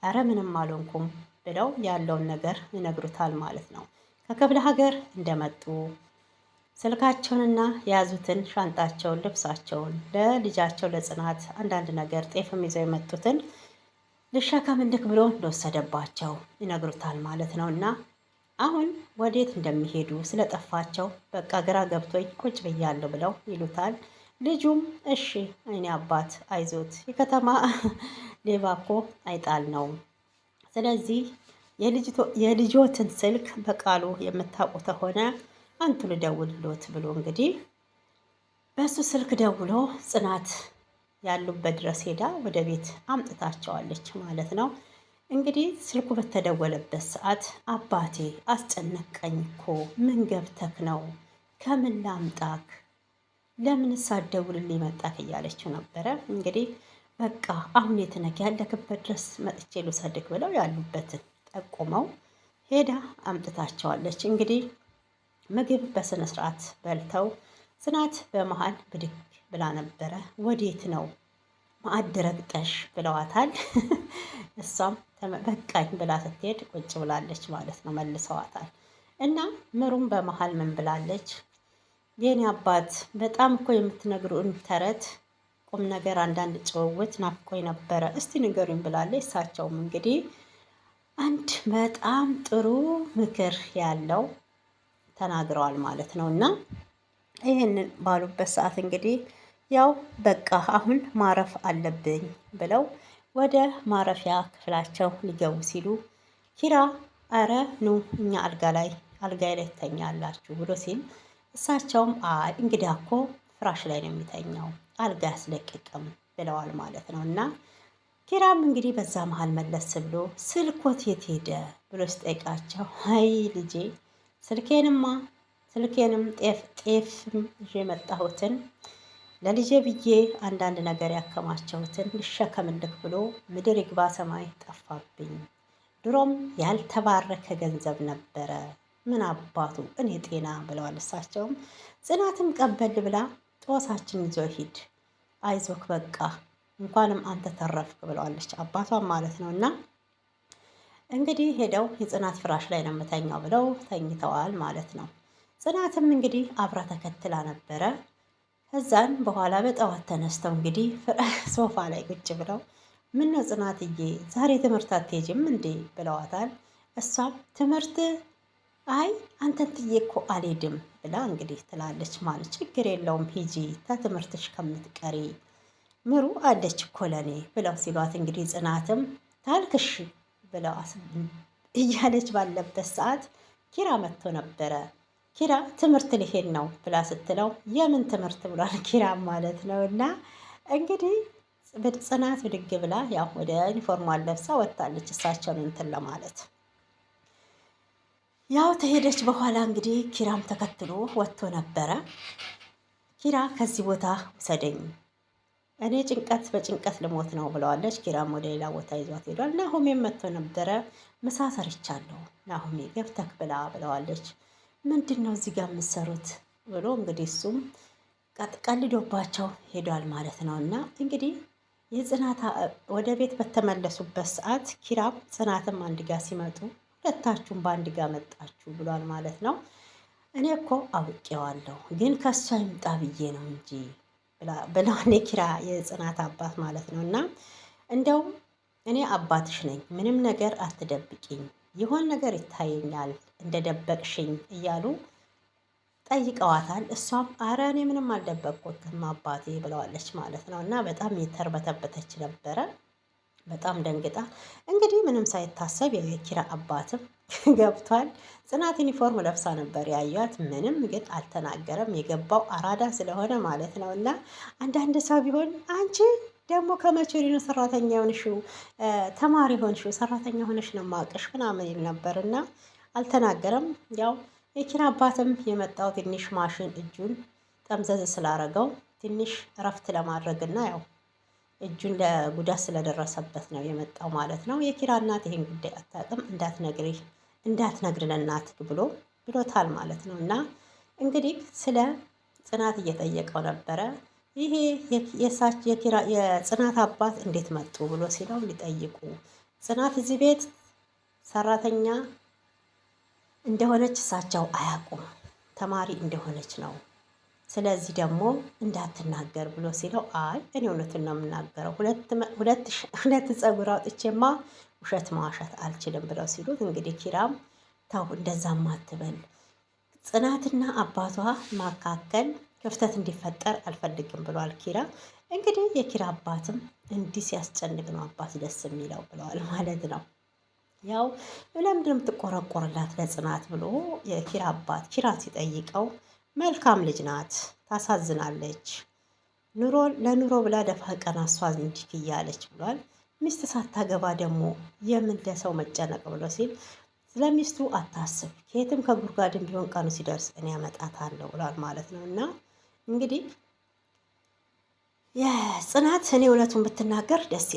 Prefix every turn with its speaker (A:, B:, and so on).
A: አረ ምንም አልሆንኩም ብለው ያለውን ነገር ይነግሩታል ማለት ነው። ከክፍለ ሀገር እንደመጡ ስልካቸውንና የያዙትን ሻንጣቸውን፣ ልብሳቸውን ለልጃቸው ለጽናት አንዳንድ ነገር ጤፍም ይዘው የመጡትን ልሸከምልክ ብሎ እንደወሰደባቸው ይነግሩታል ማለት ነው። እና አሁን ወዴት እንደሚሄዱ ስለጠፋቸው በቃ ግራ ገብቶኝ ቁጭ ብያለሁ ብለው ይሉታል። ልጁም እሺ አይኔ አባት አይዞት፣ የከተማ ሌባ እኮ አይጣል ነው። ስለዚህ የልጆትን ስልክ በቃሉ የምታውቁ ከሆነ አንቱ ልደውልሎት ብሎ እንግዲህ በሱ ስልክ ደውሎ ጽናት ያሉበት ድረስ ሄዳ ወደ ቤት አምጥታቸዋለች ማለት ነው። እንግዲህ ስልኩ በተደወለበት ሰዓት አባቴ አስጨነቀኝ እኮ ምን ገብተክ ነው? ከምን ላምጣክ? ለምን ሳትደውልልኝ መጣክ? እያለችው ነበረ። እንግዲህ በቃ አሁን የት ነህ? ያለክበት ድረስ መጥቼ ልውሰድክ ብለው ያሉበትን ጠቁመው ሄዳ አምጥታቸዋለች። እንግዲህ ምግብ በስነ ስርዓት በልተው ጽናት በመሃል ብድግ ብላ ነበረ። ወዴት ነው ማዕድ ረግጠሽ ብለዋታል። እሷም በቃኝ ብላ ስትሄድ ቁጭ ብላለች ማለት ነው። መልሰዋታል። እና ምሩም በመሃል ምን ብላለች? የኔ አባት በጣም እኮ የምትነግሩን ተረት ቁም ነገር አንዳንድ ጭውውት ናፍቆኝ ነበረ፣ እስቲ ንገሩኝ ብላለች። እሳቸውም እንግዲህ አንድ በጣም ጥሩ ምክር ያለው ተናግረዋል ማለት ነው። እና ይህንን ባሉበት ሰዓት እንግዲህ ያው በቃ አሁን ማረፍ አለብኝ ብለው ወደ ማረፊያ ክፍላቸው ሊገቡ ሲሉ ኪራ አረ ኑ እኛ አልጋ ላይ ትተኛላችሁ ብሎ ሲል እሳቸውም አይ እንግዲህ እኮ ፍራሽ ላይ ነው የሚተኛው አልጋ ያስለቅቅም ብለዋል ማለት ነው። እና ኪራም እንግዲህ በዛ መሀል መለስ ብሎ ስልኮት የት ሄደ ብሎ ሲጠይቃቸው አይ ልጄ ስልኬንም ጤፍም ይዤ የመጣሁትን ለልጄ ብዬ አንዳንድ ነገር ያከማቸሁትን ልሸከምልክ ብሎ ምድር ይግባ ሰማይ ጠፋብኝ። ድሮም ያልተባረከ ገንዘብ ነበረ፣ ምን አባቱ እኔ ጤና ብለዋል። እሳቸውም ጽናትም ቀበል ብላ ጦሳችን ይዞ ሂድ፣ አይዞክ በቃ እንኳንም አንተ ተረፍክ ብለዋለች፣ አባቷም ማለት ነው። እና እንግዲህ ሄደው የጽናት ፍራሽ ላይ ነው የምተኛው ብለው ተኝተዋል ማለት ነው። ጽናትም እንግዲህ አብራ ተከትላ ነበረ። ከዛን በኋላ በጠዋት ተነስተው እንግዲህ ሶፋ ላይ ቁጭ ብለው ምነው ጽናትዬ ዛሬ ትምህርት አትሄጂም እንዴ ብለዋታል። እሷም ትምህርት አይ አንተን ትዬ እኮ አልሄድም ብላ እንግዲህ ትላለች ማለት ችግር የለውም ሂጂ ተትምህርትሽ ከምትቀሪ ምሩ አለች እኮ ለኔ ብለው ሲሏት እንግዲህ ጽናትም ታልክሽ ብለው እያለች ባለበት ሰዓት ኪራ መጥቶ ነበረ። ኪራ ትምህርት ሊሄድ ነው ብላ ስትለው የምን ትምህርት ብሏል ኪራ ማለት ነው። እና እንግዲህ ጽናት ብድግ ብላ ያው ወደ ዩኒፎርሟን ለብሳ ወጥታለች እሳቸውን እንትን ለማለት ያው ተሄደች በኋላ እንግዲህ ኪራም ተከትሎ ወጥቶ ነበረ። ኪራ ከዚህ ቦታ ውሰደኝ እኔ ጭንቀት በጭንቀት ልሞት ነው ብለዋለች። ኪራም ወደ ሌላ ቦታ ይዟት ሄዷል። ናሆሜም መጥቶ ነበረ። ምሳ ሰርቻለሁ ናሆሜ ገብተክ ብላ ብለዋለች። ምንድን ነው እዚህ ጋር የምትሰሩት ብሎ እንግዲህ እሱም ቀልዶባቸው ሄዷል ማለት ነው። እና እንግዲህ የጽናት ወደ ቤት በተመለሱበት ሰዓት ኪራም ጽናትም አንድ ጋር ሲመጡ ሁለታችሁም በአንድ ጋር መጣችሁ ብሏል ማለት ነው። እኔ እኮ አውቄዋለሁ ግን ከሷ ይምጣ ብዬ ነው እንጂ ብለዋል የኪራ የጽናት አባት ማለት ነው። እና እንደውም እኔ አባትሽ ነኝ ምንም ነገር አትደብቂኝ፣ የሆን ነገር ይታየኛል እንደደበቅሽኝ እያሉ ጠይቀዋታል። እሷም አረ እኔ ምንም አልደበቅኩትም አባቴ ብለዋለች ማለት ነው። እና በጣም የተርበተበተች ነበረ፣ በጣም ደንግጣ እንግዲህ ምንም ሳይታሰብ የኪራ አባትም ገብቷል። ጽናት ዩኒፎርም ለብሳ ነበር ያዩት፣ ምንም ግን አልተናገረም። የገባው አራዳ ስለሆነ ማለት ነው። እና አንዳንድ ሰው ቢሆን አንቺ ደግሞ ከመቼ ነው ሰራተኛ ሆንሽው? ተማሪ ሆንሽው? ሰራተኛ ሆነሽ ነው ማቀሽ ምናምን ይል ነበር እና አልተናገረም። ያው የኪራ አባትም የመጣው ትንሽ ማሽን እጁን ጠምዘዝ ስላረገው ትንሽ እረፍት ለማድረግና ያው እጁን ለጉዳት ስለደረሰበት ነው የመጣው ማለት ነው። የኪራ እናት ይሄን ጉዳይ አታውቅም፣ እንዳትነግር ለእናትህ ብሎታል ማለት ነው። እና እንግዲህ ስለ ጽናት እየጠየቀው ነበረ። ይሄ የጽናት አባት እንዴት መጡ ብሎ ሲለው ሊጠይቁ ጽናት እዚህ ቤት ሰራተኛ እንደሆነች እሳቸው አያውቁም፣ ተማሪ እንደሆነች ነው። ስለዚህ ደግሞ እንዳትናገር ብሎ ሲለው አይ እኔ እውነቱን ነው የምናገረው፣ ሁለት ፀጉር አውጥቼማ ውሸት መዋሸት አልችልም ብለው ሲሉት እንግዲህ ኪራም ተው እንደዛም አትበል፣ ጽናትና አባቷ መካከል ክፍተት እንዲፈጠር አልፈልግም ብሏል ኪራ። እንግዲህ የኪራ አባትም እንዲህ ሲያስጨንቅ ነው አባት ደስ የሚለው ብለዋል ማለት ነው። ያው ለምንድን ነው የምትቆረቆርላት ለጽናት ብሎ የኪራ አባት ኪራን ሲጠይቀው መልካም ልጅ ናት፣ ታሳዝናለች፣ ለኑሮ ብላ ደፋ ቀና እሷ እንዲህ እያለች ብሏል። ሚስት ሳታገባ ደግሞ የምን ለሰው መጨነቅ ብሎ ሲል ስለሚስቱ አታስብ፣ ከየትም ከጉድጓድም ቢሆን ቀኑ ሲደርስ እኔ አመጣታለሁ ብሏል ማለት ነው። እና እንግዲህ የጽናት እኔ እውነቱን ብትናገር ደስ